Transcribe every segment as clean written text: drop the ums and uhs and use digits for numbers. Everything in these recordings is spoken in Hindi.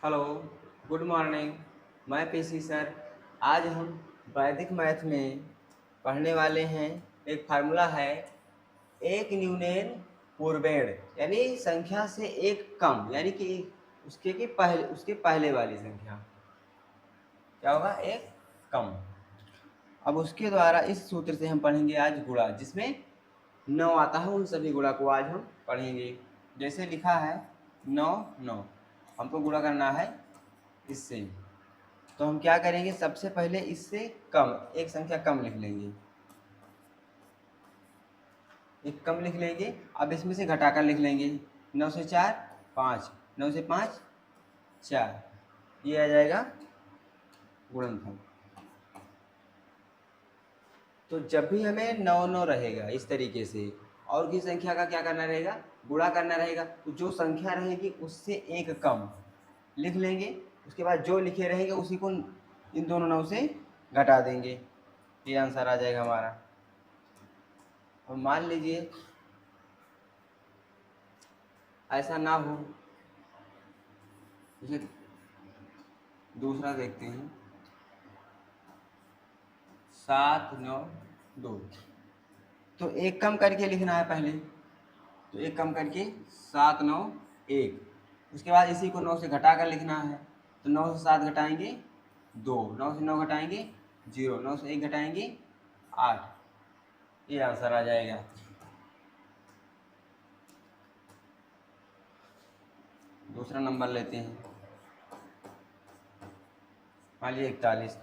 Hello, good morning. मैं पीसी सर। आज हम वैदिक मैथ में पढ़ने वाले हैं। एक फार्मूला है, एक न्यूनेन पूर्वेण, यानी संख्या से एक कम, यानी कि उसके पहले वाली संख्या क्या होगा, एक कम। अब उसके द्वारा इस सूत्र से हम पढ़ेंगे आज गुणा, जिसमें 9 आता है। उन सभी गुणा को आज हम पढ़ेंगे। जैसे लिखा है 9 9, हमको गुणा करना है इससे। तो हम क्या करेंगे, सबसे पहले इससे कम एक संख्या कम लिख लेंगे, एक कम लिख लेंगे। अब इसमें से घटाकर लिख लेंगे। 9 से 4 5, 9 से 5 4, ये आ जाएगा गुणनफल। तो जब भी हमें 9 9 रहेगा इस तरीके से, और की संख्या का क्या करना रहेगा, गुणा करना रहेगा। तो जो संख्या रहेगी उससे एक कम लिख लेंगे। उसके बाद जो लिखे रहेंगे उसी को इन दोनों 9 से घटा देंगे। ये आंसर आ जाएगा हमारा। और मान लीजिए ऐसा ना हो, जैसे दूसरा देखते हैं, 7 9 2। तो एक कम करके लिखना है पहले। तो एक कम करके 7 9 1। उसके बाद इसी को 9 से घटा कर लिखना है। तो 9 से 7 घटाएंगे 2, 9 से 9 घटाएंगे 0, 9 से 1 घटाएंगे 8। ये आंसर आ जाएगा। दूसरा नंबर लेते हैं, मान लीजिए 41।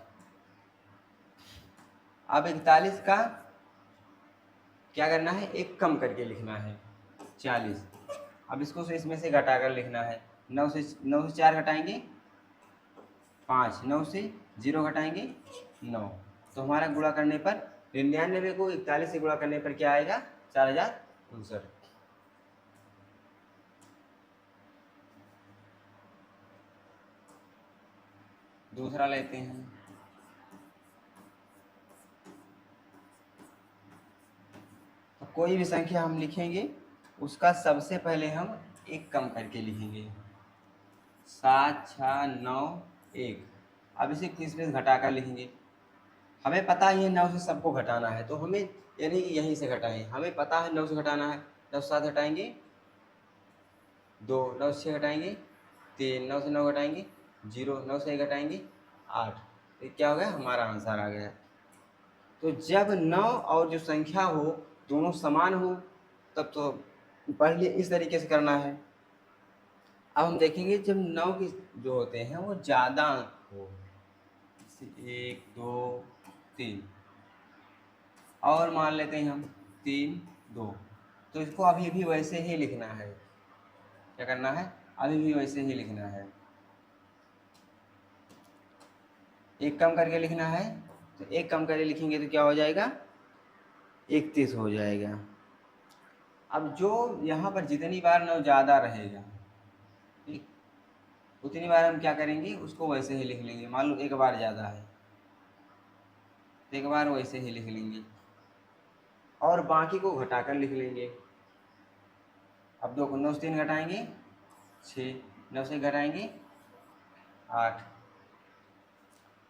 अब 41 का क्या करना है, एक कम करके लिखना है 40। अब इसको से इसमें से घटाकर लिखना है। 9 से 4 घटाएंगे 5, 9 से 0 घटाएंगे 9। तो हमारा गुणा करने पर 99 को 41 से गुणा करने पर क्या आएगा, 4059। दूसरा लेते हैं, तो कोई भी संख्या हम लिखेंगे उसका सबसे पहले हम एक कम करके लिखेंगे। 7 6 9 1। अब इसे 30 में घटा कर लिखेंगे। हमें पता ही है 9 से सबको घटाना है, तो हमें यानी कि यहीं से घटाएं। हमें पता है 9 से घटाना है। 9 से 7 घटाएंगे 2, 9 से 6 घटाएंगे 3, 9 से 9 घटाएंगे 0, 9 से 1 घटाएंगे 8। तो क्या हो गया, हमारा आंसर आ गया। तो जब 9 और जो संख्या हो दोनों समान हो, तब तो पहले इस तरीके से करना है। अब हम देखेंगे जब 9 की जो होते हैं वो ज़्यादा हो, 1 2 3, और मान लेते हैं हम 3 2। तो इसको अभी भी वैसे ही लिखना है। क्या करना है, अभी भी वैसे ही लिखना है। एक कम करके लिखना है। तो एक कम करके लिखेंगे तो क्या हो जाएगा, 31 हो जाएगा। अब जो यहाँ पर जितनी बार 9 ज़्यादा रहेगा, ठीक, उतनी बार हम क्या करेंगे, उसको वैसे ही लिख लेंगे। मान लो एक बार ज़्यादा है, एक बार वैसे ही लिख लेंगे और बाकी को घटाकर लिख लेंगे। अब 2 को 9 से 3 घटाएंगे 6, 9 से घटाएंगे 8,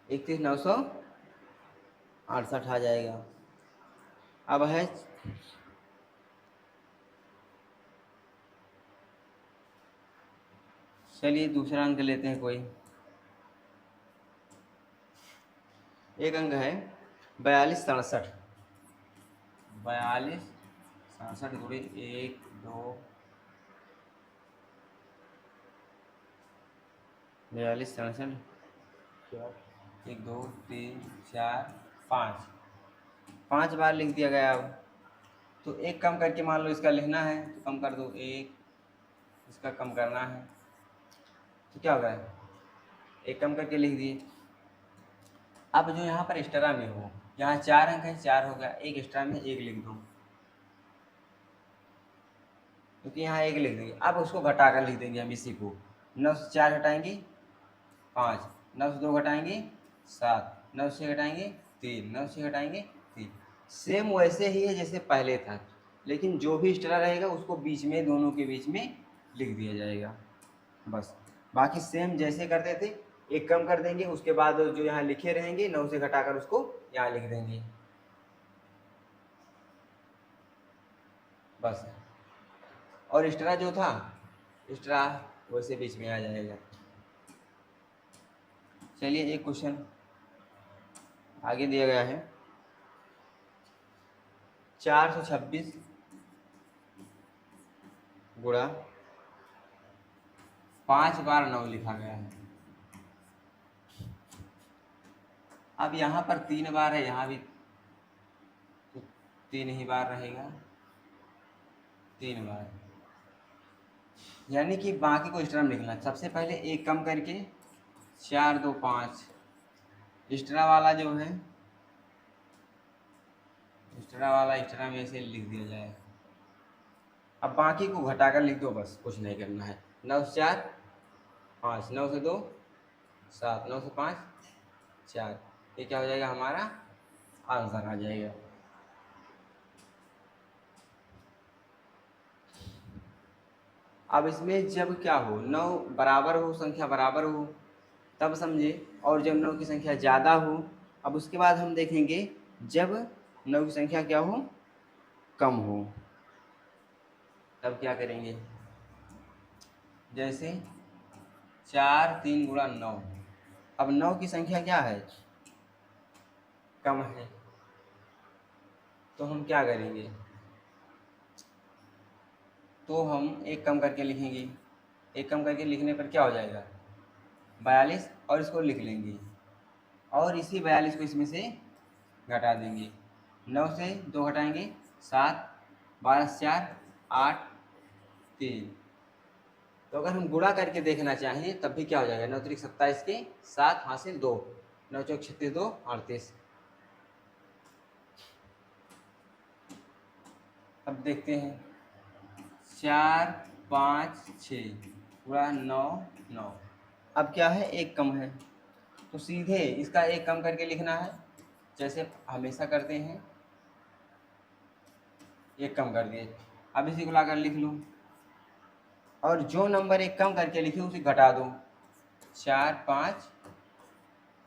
31 968 आ जाएगा। अब है, चलिए दूसरा अंक लेते हैं कोई। एक अंक है 42 67। 42 67 गुणे 1 2, 42 67, 1 2 3 4 5, 5 बार लिख दिया गया। अब तो एक कम करके मान लो इसका लिखना है, तो कम कर दो 1, इसका कम करना है। तो क्या होगा, एक कम करके लिख दिए। अब जो यहाँ पर एक्स्ट्रा में हो, यहाँ 4 अंक है 4 हो गया, एक एक्स्ट्रा में 1 लिख दो, क्योंकि यहाँ 1 लिख देंगे। अब उसको घटा कर लिख देंगे हम इसी को। 9 से 4 घटाएंगे 5, 9 से 2 घटाएंगे 7, 9 से घटाएंगे 3, 9 से घटाएंगे 3। सेम वैसे ही है जैसे पहले था, लेकिन जो भी एक्स्ट्रा रहेगा उसको बीच में, दोनों के बीच में लिख दिया जाएगा बस। बाकी सेम जैसे करते थे, एक कम कर देंगे, उसके बाद जो यहाँ लिखे रहेंगे 9 से घटाकर उसको यहाँ लिख देंगे, बस। और एक्स्ट्रा जो था, एक्स्ट्रा वैसे बीच में आ जाएगा। चलिए एक क्वेश्चन आगे दिया गया है, 426 गुणा 5 बार 9 लिखा गया है। अब यहाँ पर 3 बार है, यहाँ भी तो 3 ही बार रहेगा, 3 बार, यानी कि बाकी को एक्स्ट्रा में लिखना। सबसे पहले एक कम करके 4 2 5, एक्स्ट्रा वाला जो है, एक्स्ट्रा वाला एक्स्ट्रा में से लिख दिया जाए। अब बाकी को घटाकर लिख दो, बस कुछ नहीं करना है। 9 से 4 5, 9 से 2 7, 9 से 5 4, ये क्या हो जाएगा, हमारा आंसर आ जाएगा। अब इसमें जब क्या हो, 9 बराबर हो, संख्या बराबर हो तब समझे, और जब 9 की संख्या ज़्यादा हो। अब उसके बाद हम देखेंगे जब 9 की संख्या क्या हो, कम हो, तब क्या करेंगे। जैसे 4 3 गुणा 9, अब 9 की संख्या क्या है, कम है, तो हम क्या करेंगे, तो हम एक कम करके लिखेंगे। एक कम करके लिखने पर क्या हो जाएगा, 42, और इसको लिख लेंगे, और इसी 42 को इसमें से घटा देंगे। 9 से 2 घटाएंगे 7, 12 से 4 8 3। तो अगर हम गुणा करके देखना चाहें तब भी क्या हो जाएगा, 9 त्रिक 27 के 7 हासिल 2, 9 चौक 36 2 38। अब देखते हैं, 4 5 6 गुणा 9 9, अब क्या है, एक कम है, तो सीधे इसका एक कम करके लिखना है, जैसे हमेशा करते हैं। एक कम कर दिए, अब इसी को लाकर लिख लो, और जो नंबर एक कम करके लिखे उसे घटा दो। 4 5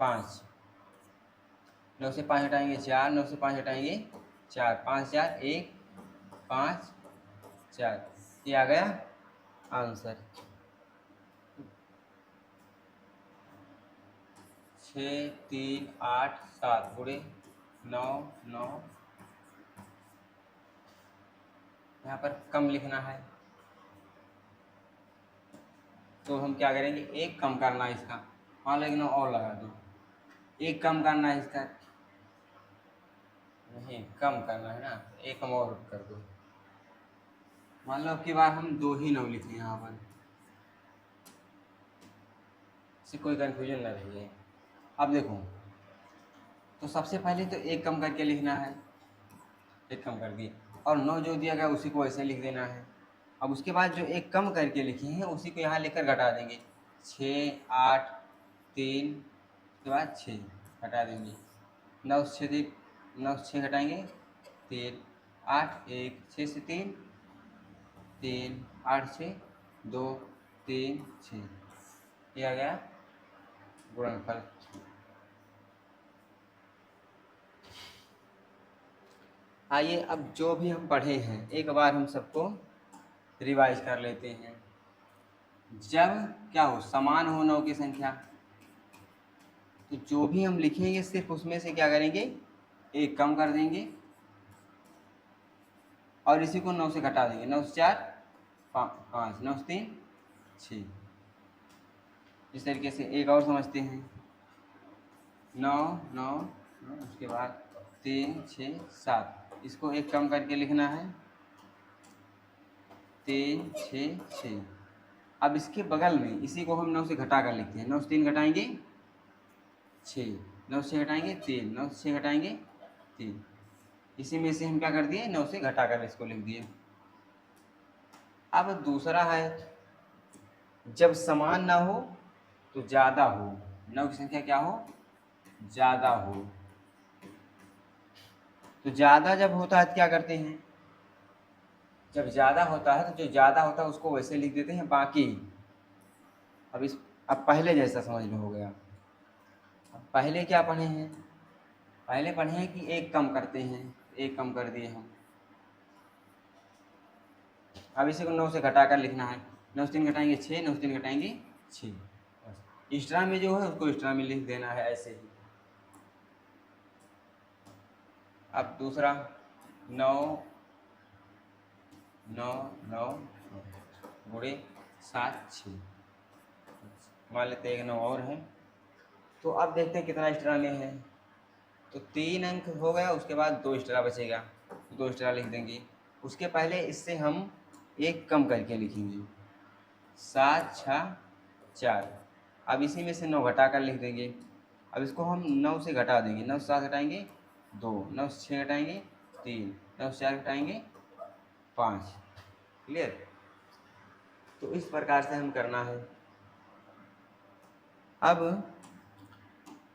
5, 9 से 5 हटाएंगे 4, 9 से 5 हटाएंगे 4, 5 4 1 5 4, ये आ गया आंसर। 6 3 8 7 गुणे 9 9, यहाँ पर कम लिखना है, तो हम क्या करेंगे, एक कम करना है इसका, मान लो एक 9 और लगा दो, एक कम करना है इसका, नहीं कम करना है ना, एक कम और कर दो। मान लो अब की बार हम 2 ही 9 लिखें यहाँ पर, इससे कोई कन्फ्यूजन ना रही है। अब देखो, तो सबसे पहले तो एक कम करके लिखना है, एक कम कर दिए, और 9 जो दिया गया उसी को ऐसे लिख देना है। अब उसके बाद जो एक कम करके लिखे हैं उसी को यहाँ लेकर घटा देंगे, 6 8 3, उसके बाद 6 घटा देंगे, 9 से 6 घटाएंगे 3 8 1, 6 से 3 3 8 6 2 3 6, ये आ गया गुणनफल। आइए अब जो भी हम पढ़े हैं एक बार हम सबको रिवाइज कर लेते हैं। जब क्या हो, समान हो 9 की संख्या, तो जो भी हम लिखेंगे सिर्फ उसमें से क्या करेंगे, एक कम कर देंगे, और इसी को 9 से घटा देंगे। 9 से 4 5, 9 से 3 6। इस तरीके से एक और समझते हैं, 9 9 9, उसके बाद 3 6 7, इसको एक कम करके लिखना है, 3 6 6। अब इसके बगल में इसी को हम 9 से घटा कर लिखते हैं, 9 से 3 घटाएंगे 6, 9 से घटाएंगे 3, 9 से 6 घटाएंगे 3, इसी में से हम क्या कर दिए, 9 से घटा कर इसको लिख दिए। अब दूसरा है, जब समान ना हो तो ज़्यादा हो, 9 की संख्या क्या हो, ज़्यादा हो। तो ज़्यादा जब होता है तो क्या करते हैं, जब ज़्यादा होता है तो जो ज़्यादा होता है उसको वैसे लिख देते हैं बाकी, अब पहले जैसा समझ में हो गया। अब पहले क्या पढ़े हैं? पहले पढ़े हैं कि एक कम करते हैं, एक कम कर दिए हम। अब इसी को 9 से घटा कर लिखना है। 9 से 3 घटाएंगे 6, 9 से 3 घटाएंगे 6। बस एक्स्ट्रा में जो है उसको एक्स्ट्रा में लिख देना है ऐसे ही। अब दूसरा 9 9 9 गुणे 7 6, मान लेते हैं एक 9 और है। तो अब देखते हैं कितना एक्स्ट्रा में है। तो 3 अंक हो गया, उसके बाद 2 एक्स्ट्रा बचेगा, तो 2 एक्स्ट्रा लिख देंगे। उसके पहले इससे हम एक कम करके लिखेंगे, 7 6 4। अब इसी में से 9 घटा कर लिख देंगे। अब इसको हम 9 से घटा देंगे, 9 से 7 घटाएंगे 2, 9 से 6 घटाएंगे 3, 9 से 4 घटाएंगे 5। क्लियर? तो इस प्रकार से हम करना है। अब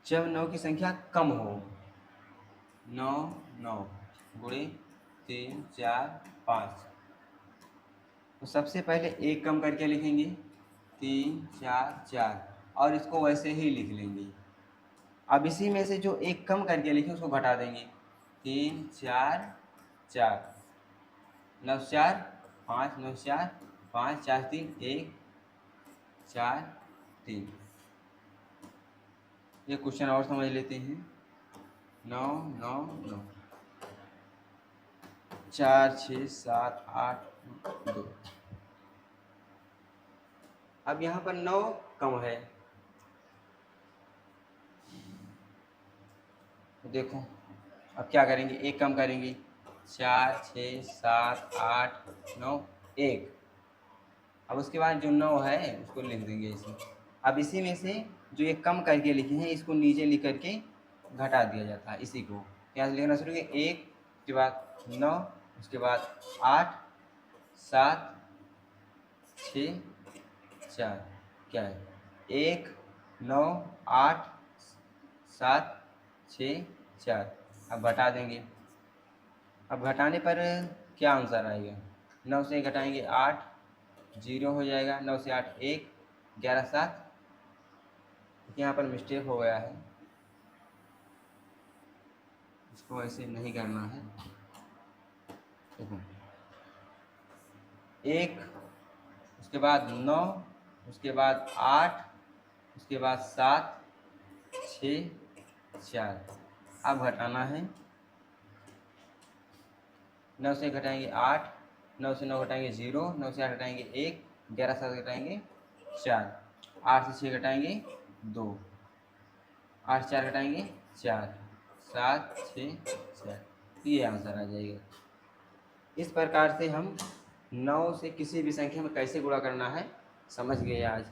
जब 9 की संख्या कम हो, 9 9 गुणे 3 4 5, तो सबसे पहले एक कम करके लिखेंगे 3 4 4, और इसको वैसे ही लिख लेंगे। अब इसी में से जो एक कम करके लिखे उसको घटा देंगे, 3 4 4, 9 4 5, 9 4 5 4 3 1 4 3। ये क्वेश्चन और समझ लेते हैं। 9 9 9 4 6 7 8 2। अब यहाँ पर 9 कम है, तो देखो अब क्या करेंगे, एक कम करेंगे, 4 6 7 8 9 1। अब उसके बाद जो 9 है उसको लिख देंगे इसे। अब इसी में से जो एक कम करके लिखे हैं इसको नीचे लिख करके घटा दिया जाता है। इसी को यहाँ से लिखना शुरू करेंगे, 1 उसके बाद 9 उसके बाद 8 7 6 4, क्या है 1 9 8 7 6 4। अब घटा देंगे। अब घटाने पर क्या आंसर आएगा, 9 से घटाएंगे 8, 0 हो जाएगा, 9 से 8 1, 11 7। यहाँ पर मिस्टेक हो गया है, इसको ऐसे नहीं करना है। देखो 1 उसके बाद 9 उसके बाद 8 उसके बाद 7 6 4। अब घटाना है, 9 से घटाएंगे 8, 9 से 9 घटाएंगे 0, 9 से 8 घटाएंगे 1, 11 से 7 घटाएंगे 4, 8 से 6 घटाएंगे 2, 8 से 4 घटाएंगे 4, 7 6 4। ये आंसर आ जाएगा। इस प्रकार से हम 9 से किसी भी संख्या में कैसे गुणा करना है समझ गए आज।